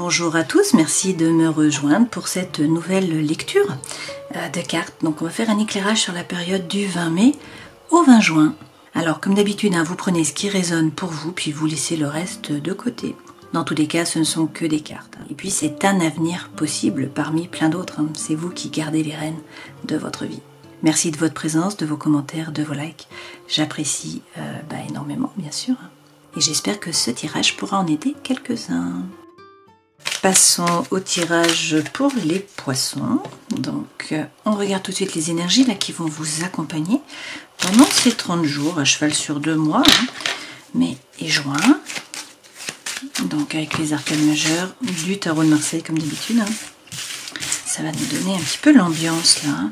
Bonjour à tous, merci de me rejoindre pour cette nouvelle lecture de cartes. Donc on va faire un éclairage sur la période du 20 mai au 20 juin. Alors comme d'habitude, vous prenez ce qui résonne pour vous, puis vous laissez le reste de côté. Dans tous les cas, ce ne sont que des cartes. Et puis c'est un avenir possible parmi plein d'autres. C'est vous qui gardez les rênes de votre vie. Merci de votre présence, de vos commentaires, de vos likes. J'apprécie énormément, bien sûr. Et j'espère que ce tirage pourra en aider quelques-uns. Passons au tirage pour les poissons. Donc, on regarde tout de suite les énergies là, qui vont vous accompagner pendant ces 30 jours, à cheval sur 2 mois, mai et juin. Donc, avec les arcanes majeures du tarot de Marseille, comme d'habitude. Ça va nous donner un petit peu l'ambiance là.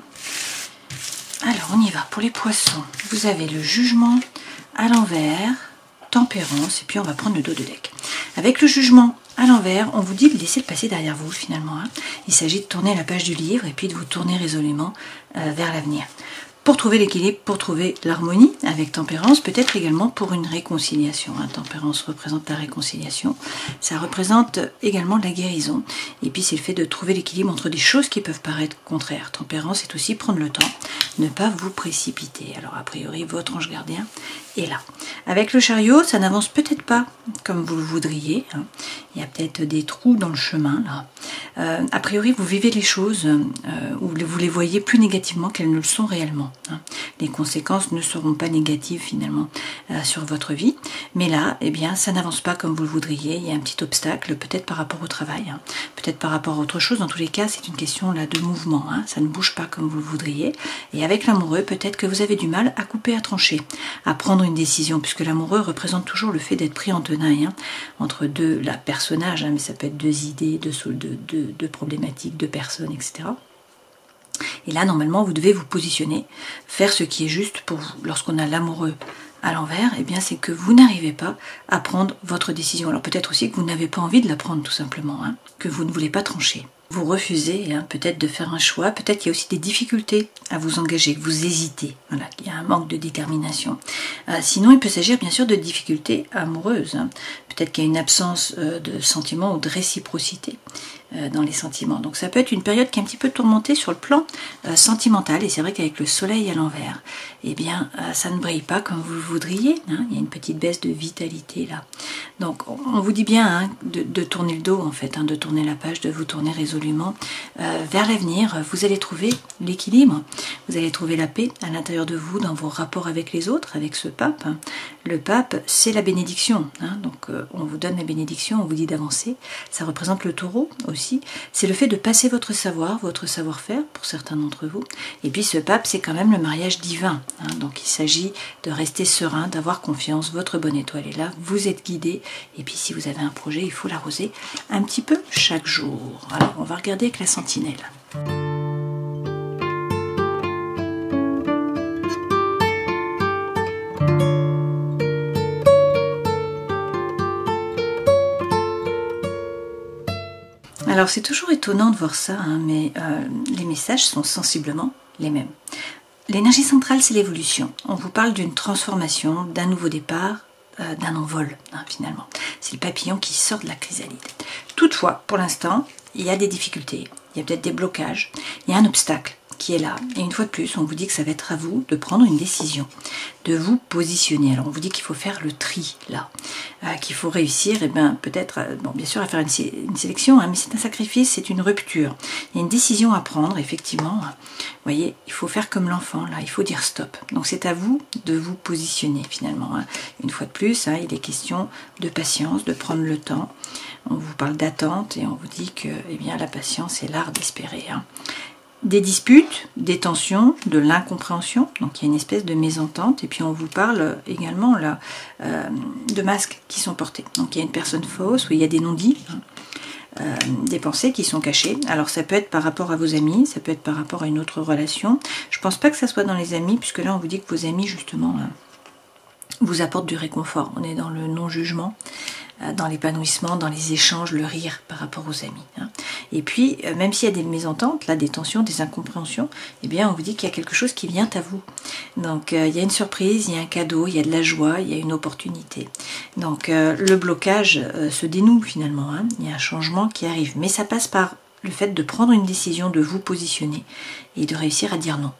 Alors, on y va pour les poissons. Vous avez le jugement à l'envers, tempérance, et puis on va prendre le dos de deck. Avec le jugement à l'envers, on vous dit de laisser le passé derrière vous finalement. Il s'agit de tourner la page du livre et puis de vous tourner résolument vers l'avenir. Pour trouver l'équilibre, pour trouver l'harmonie avec tempérance, peut-être également pour une réconciliation. Tempérance représente la réconciliation, ça représente également la guérison. Et puis c'est le fait de trouver l'équilibre entre des choses qui peuvent paraître contraires. Tempérance, c'est aussi prendre le temps, ne pas vous précipiter. Alors a priori, votre ange gardien est là. Avec le chariot, ça n'avance peut-être pas comme vous le voudriez. Il y a peut-être des trous dans le chemin là. A priori, vous vivez les choses ou vous les voyez plus négativement qu'elles ne le sont réellement. Les conséquences ne seront pas négatives finalement sur votre vie, mais là, eh bien, ça n'avance pas comme vous le voudriez. Il y a un petit obstacle, peut-être par rapport au travail, peut-être par rapport à autre chose. Dans tous les cas, c'est une question là de mouvement. Ça ne bouge pas comme vous le voudriez. Et avec l'amoureux, peut-être que vous avez du mal à couper, à trancher, à prendre une décision, puisque l'amoureux représente toujours le fait d'être pris en tenaille entre deux personnages, mais ça peut être deux idées, deux problématiques, deux personnes, etc. Et là, normalement, vous devez vous positionner, faire ce qui est juste pour vous. Lorsqu'on a l'amoureux à l'envers, eh bien, c'est que vous n'arrivez pas à prendre votre décision. Alors peut-être aussi que vous n'avez pas envie de la prendre, tout simplement, que vous ne voulez pas trancher. Vous refusez peut-être de faire un choix, peut-être qu'il y a aussi des difficultés à vous engager, que vous hésitez, voilà, qu'il y a un manque de détermination. Sinon, il peut s'agir bien sûr de difficultés amoureuses. Peut-être qu'il y a une absence de sentiments ou de réciprocité dans les sentiments. Donc ça peut être une période qui est un petit peu tourmentée sur le plan sentimental. Et c'est vrai qu'avec le soleil à l'envers, eh bien, ça ne brille pas comme vous le voudriez. Il y a une petite baisse de vitalité là. Donc on vous dit bien de tourner le dos en fait, de tourner la page, de vous tourner résolument vers l'avenir. Vous allez trouver l'équilibre, vous allez trouver la paix à l'intérieur de vous, dans vos rapports avec les autres, avec ce pape. Le pape, c'est la bénédiction. Donc on vous donne la bénédiction, on vous dit d'avancer. Ça représente le taureau aussi. C'est le fait de passer votre savoir, votre savoir-faire pour certains d'entre vous. Et puis ce pape, c'est quand même le mariage divin. Donc il s'agit de rester serein, d'avoir confiance. Votre bonne étoile est là, vous êtes guidé. Et puis si vous avez un projet, il faut l'arroser un petit peu chaque jour. Alors on va regarder avec la sentinelle. Alors c'est toujours étonnant de voir ça, mais les messages sont sensiblement les mêmes. L'énergie centrale, c'est l'évolution. On vous parle d'une transformation, d'un nouveau départ, d'un envol, finalement. C'est le papillon qui sort de la chrysalide. Toutefois, pour l'instant, il y a des difficultés, il y a peut-être des blocages, il y a un obstacle qui est là. Et une fois de plus, on vous dit que ça va être à vous de prendre une décision, de vous positionner. Alors on vous dit qu'il faut faire le tri là, qu'il faut réussir, et bien peut-être, bien sûr à faire une sélection, mais c'est un sacrifice, c'est une rupture. Il y a une décision à prendre, effectivement. Vous voyez, il faut faire comme l'enfant là, il faut dire stop. Donc c'est à vous de vous positionner finalement. Une fois de plus, il est question de patience, de prendre le temps. On vous parle d'attente et on vous dit que la patience est l'art d'espérer. Des disputes, des tensions, de l'incompréhension, donc il y a une espèce de mésentente, et puis on vous parle également là de masques qui sont portés. Donc il y a une personne fausse, où il y a des non-dits, des pensées qui sont cachées. Alors ça peut être par rapport à vos amis, ça peut être par rapport à une autre relation. Je pense pas que ça soit dans les amis, puisque là on vous dit que vos amis justement vous apportent du réconfort. On est dans le non-jugement, dans l'épanouissement, dans les échanges, le rire par rapport aux amis. Et puis, même s'il y a des mésententes, là, des tensions, des incompréhensions, eh bien, on vous dit qu'il y a quelque chose qui vient à vous. Donc, il y a une surprise, il y a un cadeau, il y a de la joie, il y a une opportunité. Donc, le blocage se dénoue finalement, hein. Il y a un changement qui arrive. Mais ça passe par le fait de prendre une décision, de vous positionner et de réussir à dire non.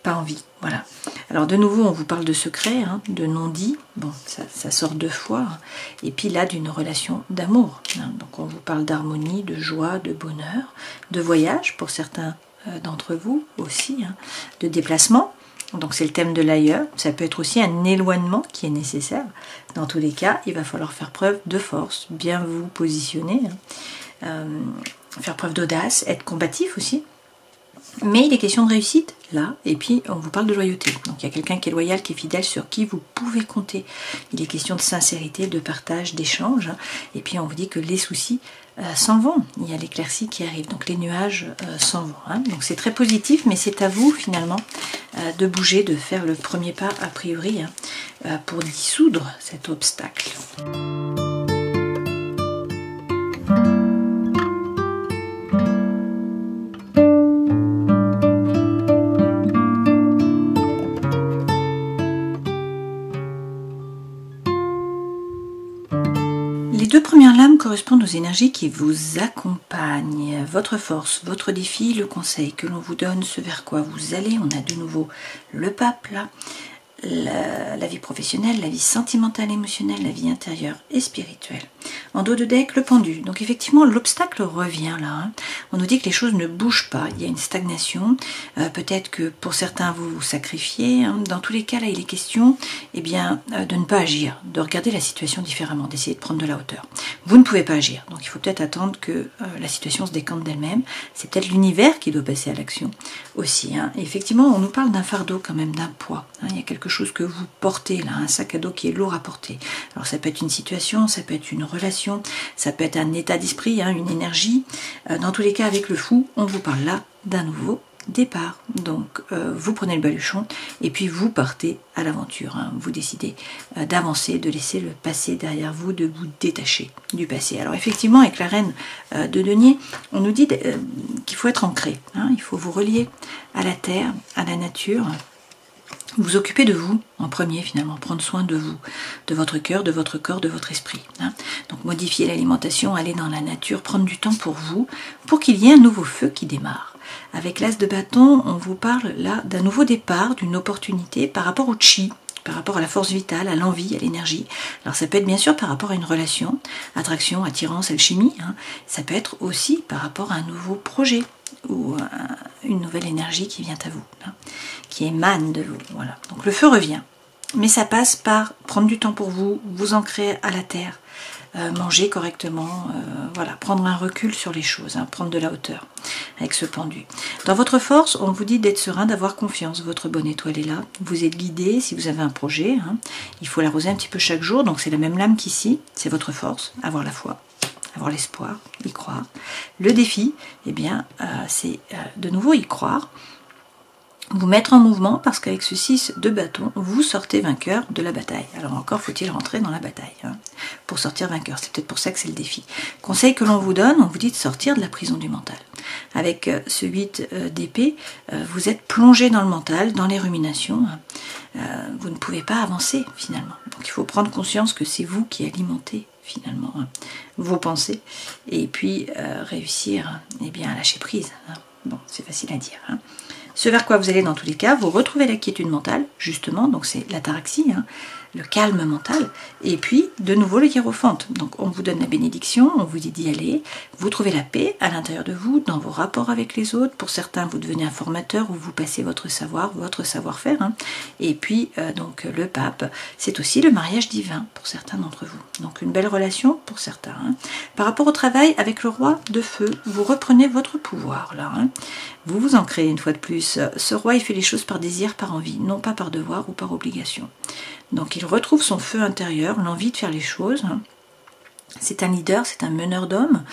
Pas envie, voilà. Alors de nouveau, on vous parle de secret, hein, de non-dit. Bon, ça sort 2 fois. Hein. Et puis là, d'une relation d'amour. Hein. Donc on vous parle d'harmonie, de joie, de bonheur, de voyage pour certains d'entre vous aussi, hein, de déplacement. Donc c'est le thème de l'ailleurs. Ça peut être aussi un éloignement qui est nécessaire. Dans tous les cas, il va falloir faire preuve de force, bien vous positionner, hein. Faire preuve d'audace, être combatif aussi. Mais il est question de réussite, là, et puis on vous parle de loyauté. Donc il y a quelqu'un qui est loyal, qui est fidèle, sur qui vous pouvez compter. Il est question de sincérité, de partage, d'échange. Et puis on vous dit que les soucis s'en vont. Il y a l'éclaircie qui arrive, donc les nuages s'en vont. Hein. Donc c'est très positif, mais c'est à vous finalement de bouger, de faire le premier pas a priori, hein, pour dissoudre cet obstacle. Les 2 premières lames correspondent aux énergies qui vous accompagnent. Votre force, votre défi, le conseil que l'on vous donne, ce vers quoi vous allez. On a de nouveau le pape là. La vie professionnelle, la vie sentimentale, émotionnelle, la vie intérieure et spirituelle. En dos de deck, le pendu. Donc effectivement, l'obstacle revient là. Hein. On nous dit que les choses ne bougent pas. Il y a une stagnation. Peut-être que pour certains, vous vous sacrifiez. Hein. Dans tous les cas, là, il est question de ne pas agir, de regarder la situation différemment, d'essayer de prendre de la hauteur. Vous ne pouvez pas agir. Donc il faut peut-être attendre que la situation se décante d'elle-même. C'est peut-être l'univers qui doit passer à l'action aussi. Hein. Et effectivement, on nous parle d'un fardeau quand même, d'un poids. Hein. Il y a quelque chose que vous portez là, un sac à dos qui est lourd à porter. Alors ça peut être une situation, ça peut être une relation, ça peut être un état d'esprit, hein, une énergie. Dans tous les cas, avec le fou, on vous parle là d'un nouveau départ. Donc vous prenez le baluchon et puis vous partez à l'aventure. Hein. Vous décidez d'avancer, de laisser le passé derrière vous, de vous détacher du passé. Alors effectivement, avec la reine de denier, on nous dit qu'il faut être ancré. Hein. Il faut vous relier à la terre, à la nature. Vous occuper de vous en premier finalement, prendre soin de vous, de votre cœur, de votre corps, de votre esprit. Hein. Donc modifier l'alimentation, aller dans la nature, prendre du temps pour vous, pour qu'il y ait un nouveau feu qui démarre. Avec l'as de bâton, on vous parle là d'un nouveau départ, d'une opportunité par rapport au chi, par rapport à la force vitale, à l'envie, à l'énergie. Alors ça peut être bien sûr par rapport à une relation, attraction, attirance, alchimie. Hein. Ça peut être aussi par rapport à un nouveau projet ou une nouvelle énergie qui vient à vous, hein, qui émane de vous. Voilà. Donc le feu revient. Mais ça passe par prendre du temps pour vous, vous ancrer à la terre, manger correctement, voilà, prendre un recul sur les choses, hein, prendre de la hauteur avec ce pendu. Dans votre force, on vous dit d'être serein, d'avoir confiance. Votre bonne étoile est là. Vous êtes guidé si vous avez un projet. Hein, il faut l'arroser un petit peu chaque jour. Donc c'est la même lame qu'ici. C'est votre force, avoir la foi, avoir l'espoir, y croire. Le défi, eh bien, c'est de nouveau y croire. Vous mettre en mouvement parce qu'avec ce 6 de bâton, vous sortez vainqueur de la bataille. Alors encore faut-il rentrer dans la bataille, hein, pour sortir vainqueur. C'est peut-être pour ça que c'est le défi. Conseil que l'on vous donne, on vous dit de sortir de la prison du mental. Avec ce 8 d'épée, vous êtes plongé dans le mental, dans les ruminations. Vous ne pouvez pas avancer finalement. Donc il faut prendre conscience que c'est vous qui alimentez finalement, hein, vos pensées et puis réussir eh bien, à lâcher prise. Hein. Bon, c'est facile à dire. Hein. Ce vers quoi vous allez dans tous les cas, vous retrouvez la quiétude mentale, justement, donc c'est l'ataraxie, hein, le calme mental, et puis de nouveau le hiérophante. Donc on vous donne la bénédiction, on vous dit d'y aller, vous trouvez la paix à l'intérieur de vous, dans vos rapports avec les autres. Pour certains, vous devenez un formateur où vous passez votre savoir, votre savoir-faire. Hein. Et puis donc le pape, c'est aussi le mariage divin pour certains d'entre vous. Donc une belle relation pour certains. Hein. Par rapport au travail, avec le roi de feu, vous reprenez votre pouvoir là. Hein. Vous vous ancrez une fois de plus. Ce roi, il fait les choses par désir, par envie, non pas par devoir ou par obligation. Donc il retrouve son feu intérieur, l'envie de faire les choses. C'est un leader, c'est un meneur d'hommes.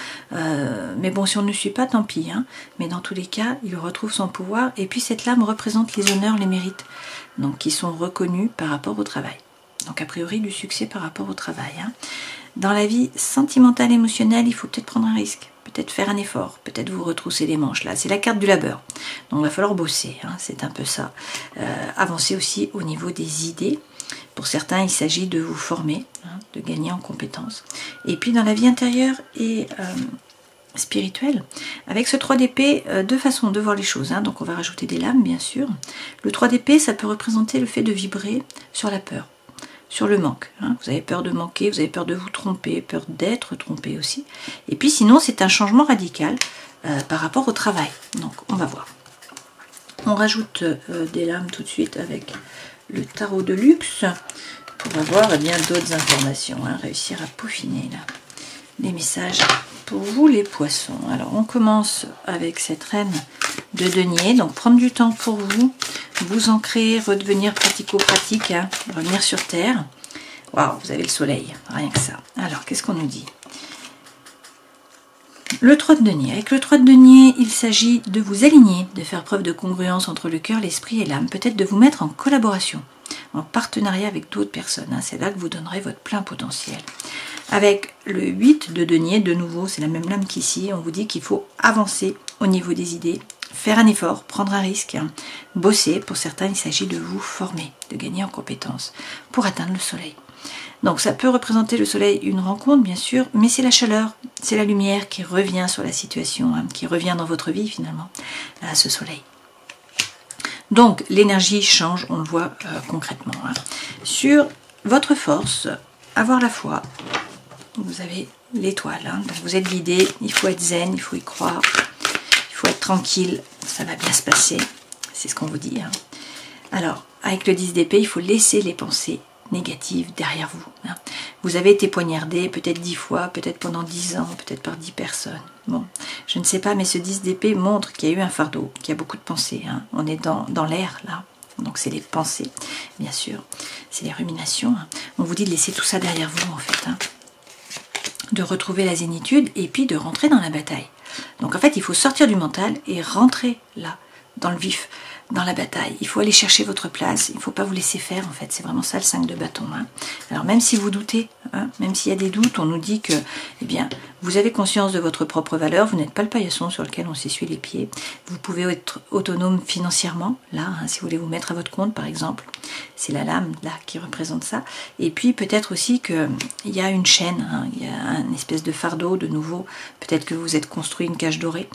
Mais bon, si on ne suit pas, tant pis. Hein. Mais dans tous les cas, il retrouve son pouvoir. Et puis cette lame représente les honneurs, les mérites, donc qui sont reconnus par rapport au travail. Donc a priori, du succès par rapport au travail. Hein. Dans la vie sentimentale, émotionnelle, il faut peut-être prendre un risque. peut-être faire un effort, peut-être vous retrousser les manches. Là, c'est la carte du labeur. Donc, il va falloir bosser, hein, c'est un peu ça. Avancer aussi au niveau des idées. Pour certains, il s'agit de vous former, hein, de gagner en compétences. Et puis, dans la vie intérieure et spirituelle, avec ce 3 d'épée, deux façons de voir les choses. Hein. Donc, on va rajouter des lames, bien sûr. Le 3 d'épée, ça peut représenter le fait de vibrer sur la peur, sur le manque. Hein. Vous avez peur de manquer, vous avez peur de vous tromper, peur d'être trompé aussi. Et puis, sinon, c'est un changement radical par rapport au travail. Donc, on va voir. On rajoute des lames tout de suite avec le tarot de luxe pour avoir eh bien d'autres informations, hein, réussir à peaufiner là, les messages pour vous les poissons. Alors on commence avec cette reine de denier, donc prendre du temps pour vous, vous ancrer, redevenir pratico-pratique, hein, revenir sur terre. Waouh, vous avez le soleil, rien que ça. Alors qu'est-ce qu'on nous dit? Le 3 de denier. Avec le 3 de denier, il s'agit de vous aligner, de faire preuve de congruence entre le cœur, l'esprit et l'âme. Peut-être de vous mettre en collaboration, en partenariat avec d'autres personnes. Hein. C'est là que vous donnerez votre plein potentiel. Avec le 8 de denier, de nouveau, c'est la même lame qu'ici. On vous dit qu'il faut avancer au niveau des idées, faire un effort, prendre un risque, hein. Bosser. Pour certains, il s'agit de vous former, de gagner en compétences pour atteindre le soleil. Donc ça peut représenter le soleil, une rencontre bien sûr, mais c'est la chaleur, c'est la lumière qui revient sur la situation, hein, qui revient dans votre vie finalement, à ce soleil. Donc l'énergie change, on le voit concrètement. Hein. Sur votre force, avoir la foi, vous avez l'étoile, hein, donc vous êtes guidé, il faut être zen, il faut y croire, il faut être tranquille, ça va bien se passer, c'est ce qu'on vous dit. Hein. Alors avec le 10 d'épée, il faut laisser les pensées négative derrière vous. Hein. Vous avez été poignardé peut-être 10 fois, peut-être pendant 10 ans, peut-être par 10 personnes. Bon, je ne sais pas, mais ce 10 d'épée montre qu'il y a eu un fardeau, qu'il y a beaucoup de pensées. Hein. On est dans l'air, là. Donc c'est les pensées, bien sûr. C'est les ruminations. Hein. On vous dit de laisser tout ça derrière vous, en fait. Hein. De retrouver la zénitude et puis de rentrer dans la bataille. Donc en fait, il faut sortir du mental et rentrer là, dans le vif, dans la bataille. Il faut aller chercher votre place, il ne faut pas vous laisser faire en fait, c'est vraiment ça le 5 de bâton. Hein. Alors même si vous doutez, hein, même s'il y a des doutes, on nous dit que eh bien, vous avez conscience de votre propre valeur, vous n'êtes pas le paillasson sur lequel on s'essuie les pieds, vous pouvez être autonome financièrement, là, hein, si vous voulez vous mettre à votre compte par exemple, c'est la lame là qui représente ça, et puis peut-être aussi qu'il y a une chaîne, hein, il y a un espèce de fardeau de nouveau, peut-être que vous êtes construit une cage dorée,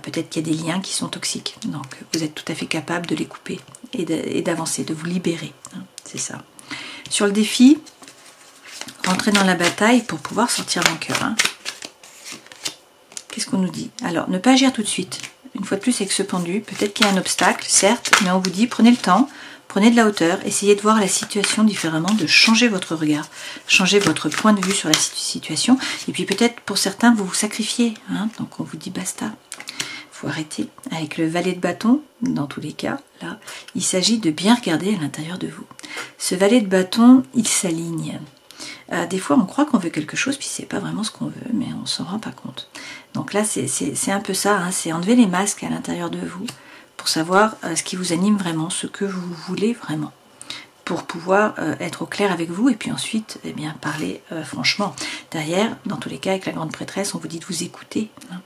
peut-être qu'il y a des liens qui sont toxiques, donc vous êtes tout à fait capable de les couper et d'avancer, de vous libérer, hein, c'est ça. Sur le défi, rentrer dans la bataille pour pouvoir sortir vainqueur. Hein. Qu'est-ce qu'on nous dit? Alors, ne pas agir tout de suite. Une fois de plus avec ce pendu, peut-être qu'il y a un obstacle, certes, mais on vous dit prenez le temps, prenez de la hauteur, essayez de voir la situation différemment, de changer votre regard, changer votre point de vue sur la situation, et puis peut-être pour certains vous vous sacrifiez, hein, donc on vous dit basta. Il faut arrêter. Avec le valet de bâton, dans tous les cas, là, il s'agit de bien regarder à l'intérieur de vous. Ce valet de bâton, il s'aligne. Des fois, on croit qu'on veut quelque chose, puis c'est pas vraiment ce qu'on veut, mais on s'en rend pas compte. Donc là, c'est un peu ça, hein, c'est enlever les masques à l'intérieur de vous pour savoir ce qui vous anime vraiment, ce que vous voulez vraiment, pour pouvoir être au clair avec vous et puis ensuite eh bien, parler franchement. Derrière, dans tous les cas, avec la grande prêtresse, on vous dit de vous écouter. Hein.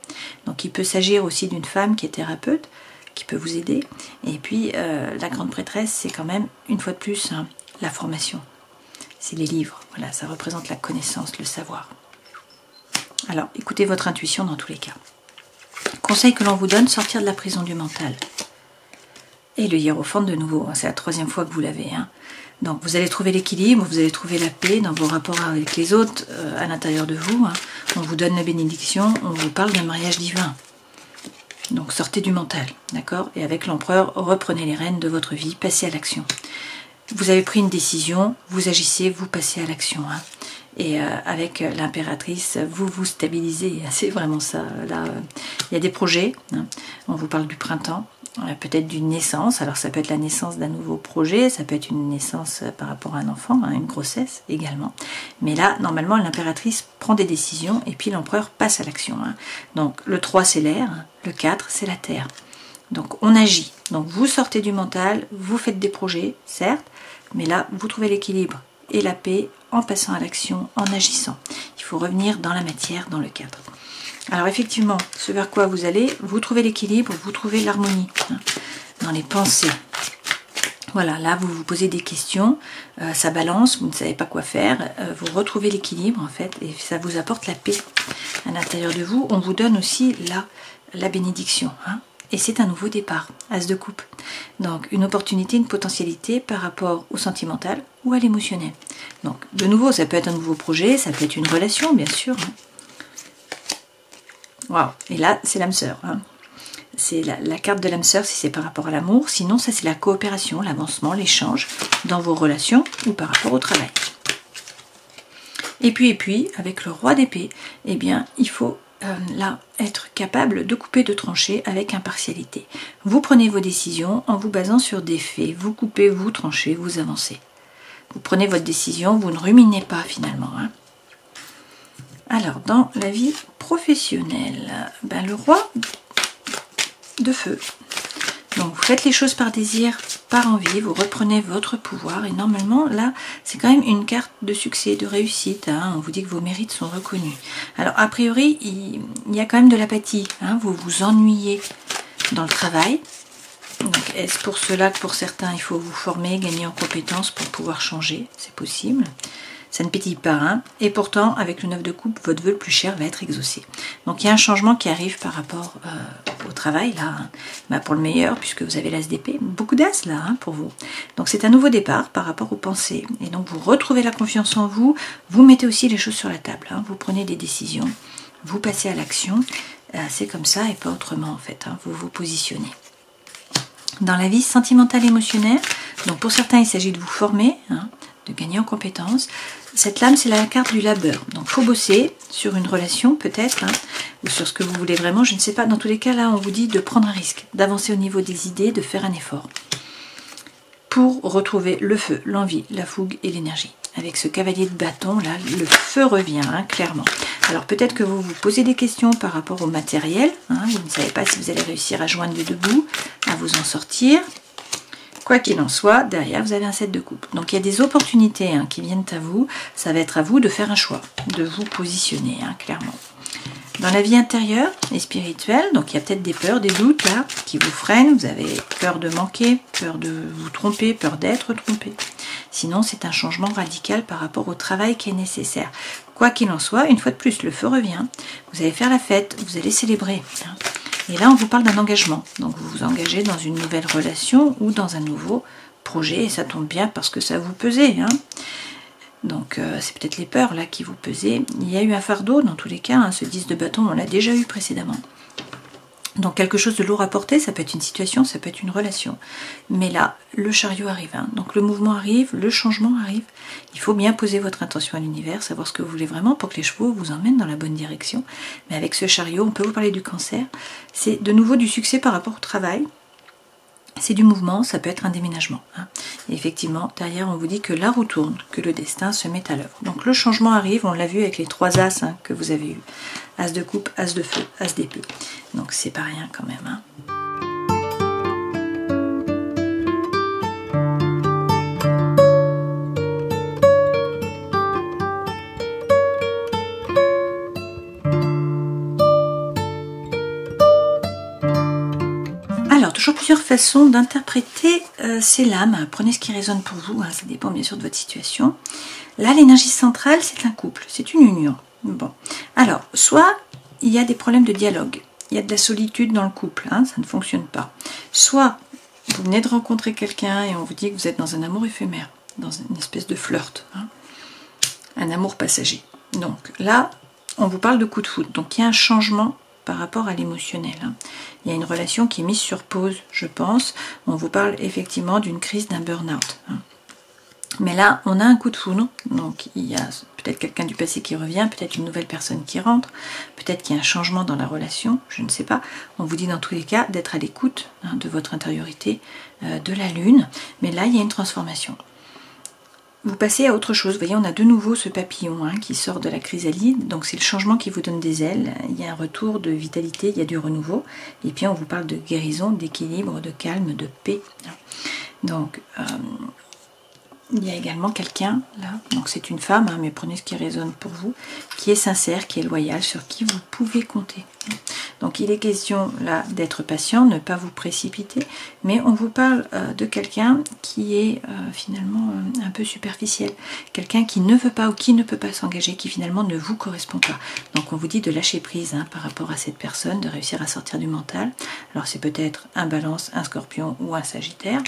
Donc il peut s'agir aussi d'une femme qui est thérapeute, qui peut vous aider. Et puis la grande prêtresse, c'est quand même, une fois de plus, hein, la formation. C'est les livres, voilà, ça représente la connaissance, le savoir. Alors, écoutez votre intuition dans tous les cas. Conseil que l'on vous donne, sortir de la prison du mental. Et le hiérophante de nouveau, hein, c'est la 3e fois que vous l'avez. Hein. Donc vous allez trouver l'équilibre, vous allez trouver la paix dans vos rapports avec les autres, à l'intérieur de vous. Hein. On vous donne la bénédiction, on vous parle d'un mariage divin. Donc sortez du mental, d'accord? Et avec l'empereur, reprenez les rênes de votre vie, passez à l'action. Vous avez pris une décision, vous agissez, vous passez à l'action. Hein. Et avec l'impératrice, vous vous stabilisez. C'est vraiment ça. Là, il y a des projets. Hein. On vous parle du printemps. Peut-être d'une naissance, alors ça peut être la naissance d'un nouveau projet, ça peut être une naissance par rapport à un enfant, hein, une grossesse également. Mais là, normalement, l'impératrice prend des décisions et puis l'empereur passe à l'action. Hein. Donc le 3 c'est l'air, le 4 c'est la terre. Donc on agit. Donc vous sortez du mental, vous faites des projets, certes, mais là vous trouvez l'équilibre et la paix en passant à l'action, en agissant. Il faut revenir dans la matière, dans le cadre. Alors effectivement, ce vers quoi vous allez, vous trouvez l'équilibre, vous trouvez l'harmonie hein, dans les pensées. Voilà, là vous vous posez des questions, ça balance, vous ne savez pas quoi faire, vous retrouvez l'équilibre en fait, et ça vous apporte la paix à l'intérieur de vous. On vous donne aussi là la bénédiction, hein, et c'est un nouveau départ, As de coupe. Donc une opportunité, une potentialité par rapport au sentimental ou à l'émotionnel. Donc de nouveau, ça peut être un nouveau projet, ça peut être une relation bien sûr. Hein. Waouh, et là c'est l'âme sœur. Hein. C'est la carte de l'âme sœur si c'est par rapport à l'amour. Sinon, ça c'est la coopération, l'avancement, l'échange dans vos relations ou par rapport au travail. Et puis, avec le roi d'épée, eh bien, il faut là être capable de couper, de trancher avec impartialité. Vous prenez vos décisions en vous basant sur des faits. Vous coupez, vous tranchez, vous avancez. Vous prenez votre décision, vous ne ruminez pas finalement. Hein. Alors, dans la vie professionnelle, ben, le roi de feu. Donc vous faites les choses par désir, par envie, vous reprenez votre pouvoir et normalement là c'est quand même une carte de succès, de réussite, hein. On vous dit que vos mérites sont reconnus. Alors a priori il y a quand même de l'apathie, hein. Vous vous ennuyez dans le travail. Donc est-ce pour cela que pour certains il faut vous former, gagner en compétences pour pouvoir changer? C'est possible. Ça ne pétille pas, hein. Et pourtant, avec le 9 de coupe, votre vœu le plus cher va être exaucé. Donc il y a un changement qui arrive par rapport au travail, là, hein. Bah, pour le meilleur, puisque vous avez l'as d'épée. Beaucoup d'as, là, hein, pour vous. Donc c'est un nouveau départ par rapport aux pensées. Et donc vous retrouvez la confiance en vous, vous mettez aussi les choses sur la table, hein. Vous prenez des décisions, vous passez à l'action. C'est comme ça et pas autrement, en fait, hein. Vous vous positionnez. Dans la vie sentimentale émotionnelle, donc pour certains, il s'agit de vous former, hein, de gagner en compétences. Cette lame, c'est la carte du labeur. Donc, il faut bosser sur une relation, peut-être, hein, ou sur ce que vous voulez vraiment. Je ne sais pas. Dans tous les cas, là, on vous dit de prendre un risque, d'avancer au niveau des idées, de faire un effort pour retrouver le feu, l'envie, la fougue et l'énergie. Avec ce cavalier de bâton, là, le feu revient, hein, clairement. Alors, peut-être que vous vous posez des questions par rapport au matériel. Hein, vous ne savez pas si vous allez réussir à joindre les deux bouts, à vous en sortir. Quoi qu'il en soit, derrière, vous avez un 7 de coupe. Donc, il y a des opportunités hein, qui viennent à vous. Ça va être à vous de faire un choix, de vous positionner, hein, clairement. Dans la vie intérieure et spirituelle, donc il y a peut-être des peurs, des doutes, là, qui vous freinent. Vous avez peur de manquer, peur de vous tromper, peur d'être trompé. Sinon, c'est un changement radical par rapport au travail qui est nécessaire. Quoi qu'il en soit, une fois de plus, le feu revient. Vous allez faire la fête, vous allez célébrer, hein. Et là, on vous parle d'un engagement. Donc, vous vous engagez dans une nouvelle relation ou dans un nouveau projet. Et ça tombe bien parce que ça vous pesait. Hein. Donc, c'est peut-être les peurs là qui vous pesaient. Il y a eu un fardeau dans tous les cas. Hein. Ce 10 de bâton, on l'a déjà eu précédemment. Donc, quelque chose de lourd à porter, ça peut être une situation, ça peut être une relation. Mais là, le chariot arrive. Hein. Donc, le mouvement arrive, le changement arrive. Il faut bien poser votre intention à l'univers, savoir ce que vous voulez vraiment pour que les chevaux vous emmènent dans la bonne direction. Mais avec ce chariot, on peut vous parler du cancer. C'est de nouveau du succès par rapport au travail. C'est du mouvement, ça peut être un déménagement. Hein. Et effectivement, derrière, on vous dit que la roue tourne, que le destin se met à l'œuvre. Donc le changement arrive, on l'a vu avec les 3 as hein, que vous avez eu. As de coupe, as de feu, as d'épée. Donc c'est pas rien quand même. Hein. Alors, toujours plusieurs façons d'interpréter ces lames. Prenez ce qui résonne pour vous, hein, ça dépend bien sûr de votre situation. Là, l'énergie centrale, c'est un couple, c'est une union. Bon, alors, soit il y a des problèmes de dialogue, il y a de la solitude dans le couple, hein, ça ne fonctionne pas. Soit vous venez de rencontrer quelqu'un et on vous dit que vous êtes dans un amour éphémère, dans une espèce de flirt, hein, un amour passager. Donc là, on vous parle de coup de foudre, donc il y a un changement par rapport à l'émotionnel. Hein. Il y a une relation qui est mise sur pause, je pense. On vous parle effectivement d'une crise, d'un burn-out. Hein. Mais là, on a un coup de foudre. Donc, il y a peut-être quelqu'un du passé qui revient, peut-être une nouvelle personne qui rentre, peut-être qu'il y a un changement dans la relation, je ne sais pas. On vous dit dans tous les cas d'être à l'écoute hein, de votre intériorité, de la lune. Mais là, il y a une transformation. Vous passez à autre chose. Vous voyez, on a de nouveau ce papillon hein, qui sort de la chrysalide. Donc, c'est le changement qui vous donne des ailes. Il y a un retour de vitalité, il y a du renouveau. Et puis, on vous parle de guérison, d'équilibre, de calme, de paix. Donc, il y a également quelqu'un là, donc c'est une femme, hein, mais prenez ce qui résonne pour vous, qui est sincère, qui est loyal, sur qui vous pouvez compter. Donc il est question là d'être patient, ne pas vous précipiter, mais on vous parle de quelqu'un qui est finalement un peu superficiel, quelqu'un qui ne veut pas ou qui ne peut pas s'engager, qui finalement ne vous correspond pas. Donc on vous dit de lâcher prise hein, par rapport à cette personne, de réussir à sortir du mental. Alors c'est peut-être un Balance, un Scorpion ou un Sagittaire.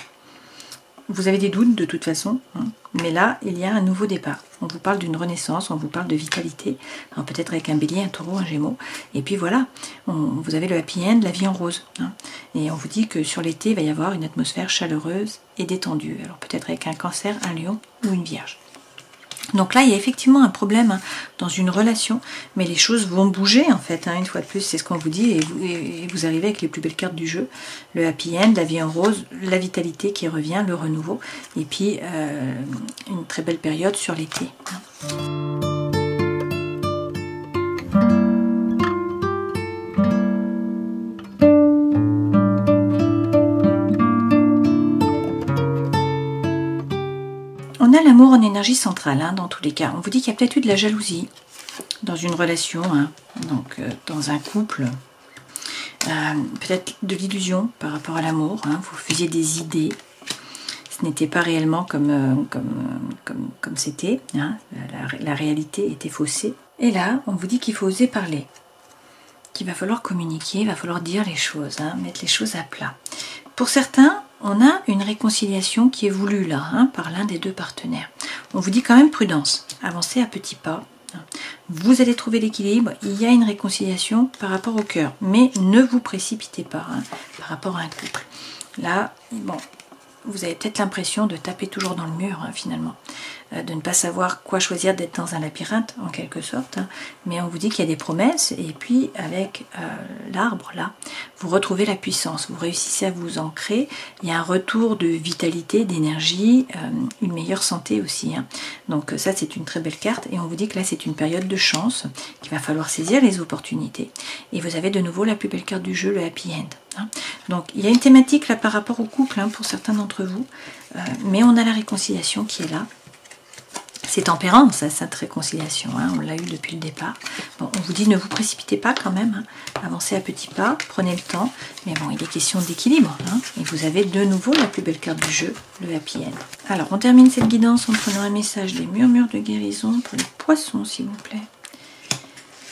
Vous avez des doutes de toute façon, hein, mais là, il y a un nouveau départ. On vous parle d'une renaissance, on vous parle de vitalité, peut-être avec un Bélier, un Taureau, un Gémeaux. Et puis voilà, vous avez le happy end, la vie en rose. Hein, et on vous dit que sur l'été, il va y avoir une atmosphère chaleureuse et détendue. Alors peut-être avec un Cancer, un Lion ou une Vierge. Donc là, il y a effectivement un problème hein, dans une relation, mais les choses vont bouger en fait, hein, une fois de plus, c'est ce qu'on vous dit, et vous arrivez avec les plus belles cartes du jeu, le happy end, la vie en rose, la vitalité qui revient, le renouveau, et puis une très belle période sur l'été. Hein. On a l'amour en énergie centrale, hein, dans tous les cas. On vous dit qu'il y a peut-être eu de la jalousie dans une relation, hein, donc dans un couple. Peut-être de l'illusion par rapport à l'amour. Hein, vous faisiez des idées. Ce n'était pas réellement comme c'était. Hein, la réalité était faussée. Et là, on vous dit qu'il faut oser parler. Qu'il va falloir communiquer, il va falloir dire les choses, hein, mettre les choses à plat. Pour certains, on a une réconciliation qui est voulue là, hein, par l'un des deux partenaires. On vous dit quand même prudence, avancez à petits pas. Vous allez trouver l'équilibre, il y a une réconciliation par rapport au cœur, mais ne vous précipitez pas hein, par rapport à un couple. Là, bon, vous avez peut-être l'impression de taper toujours dans le mur hein, finalement, de ne pas savoir quoi choisir, d'être dans un labyrinthe en quelque sorte, hein. Mais on vous dit qu'il y a des promesses et puis avec l'arbre là, vous retrouvez la puissance, vous réussissez à vous ancrer, il y a un retour de vitalité, d'énergie, une meilleure santé aussi, hein. Donc ça c'est une très belle carte et on vous dit que là c'est une période de chance, qu'il va falloir saisir les opportunités et vous avez de nouveau la plus belle carte du jeu, le happy end. Hein. Donc il y a une thématique là par rapport au couple hein, pour certains d'entre vous, mais on a la réconciliation qui est là. C'est tempérant, ça, cette réconciliation, hein, on l'a eu depuis le départ. Bon, on vous dit ne vous précipitez pas quand même, hein, avancez à petits pas, prenez le temps, mais bon, il est question d'équilibre, hein, et vous avez de nouveau la plus belle carte du jeu, le happy end. Alors, on termine cette guidance en prenant un message des murmures de guérison pour les poissons, s'il vous plaît.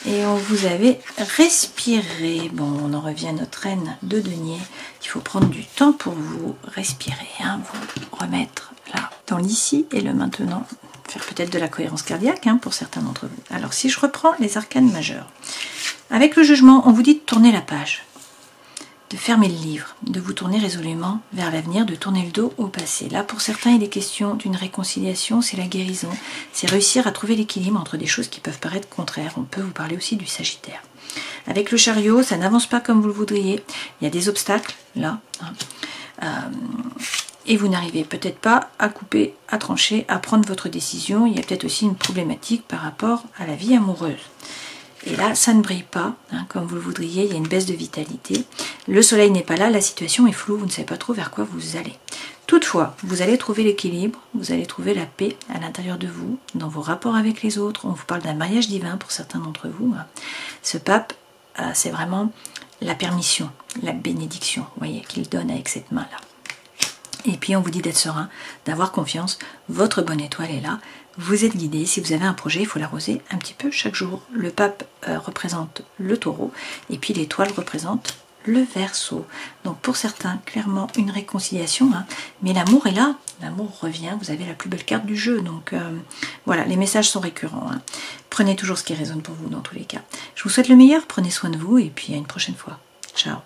Et on vous avait respiré. Bon, on en revient à notre reine de denier. Il faut prendre du temps pour vous respirer, hein, vous remettre là, dans l'ici et le maintenant. Faire peut-être de la cohérence cardiaque hein, pour certains d'entre vous. Alors si je reprends les arcanes majeurs, avec le jugement, on vous dit de tourner la page, de fermer le livre, de vous tourner résolument vers l'avenir, de tourner le dos au passé. Là pour certains il est question d'une réconciliation, c'est la guérison, c'est réussir à trouver l'équilibre entre des choses qui peuvent paraître contraires. On peut vous parler aussi du Sagittaire. Avec le chariot, ça n'avance pas comme vous le voudriez, il y a des obstacles là, hein. Et vous n'arrivez peut-être pas à couper, à trancher, à prendre votre décision. Il y a peut-être aussi une problématique par rapport à la vie amoureuse. Et là, ça ne brille pas, hein, comme vous le voudriez, il y a une baisse de vitalité. Le soleil n'est pas là, la situation est floue, vous ne savez pas trop vers quoi vous allez. Toutefois, vous allez trouver l'équilibre, vous allez trouver la paix à l'intérieur de vous, dans vos rapports avec les autres. On vous parle d'un mariage divin pour certains d'entre vous. Hein. Ce pape, c'est vraiment la permission, la bénédiction, vous voyez, qu'il donne avec cette main-là. Et puis on vous dit d'être serein, d'avoir confiance, votre bonne étoile est là, vous êtes guidé, si vous avez un projet, il faut l'arroser un petit peu chaque jour. Le pape représente le taureau, et puis l'étoile représente le Verseau. Donc pour certains, clairement une réconciliation, hein, mais l'amour est là, l'amour revient, vous avez la plus belle carte du jeu, donc voilà, les messages sont récurrents. Hein. Prenez toujours ce qui résonne pour vous dans tous les cas. Je vous souhaite le meilleur, prenez soin de vous, et puis à une prochaine fois. Ciao.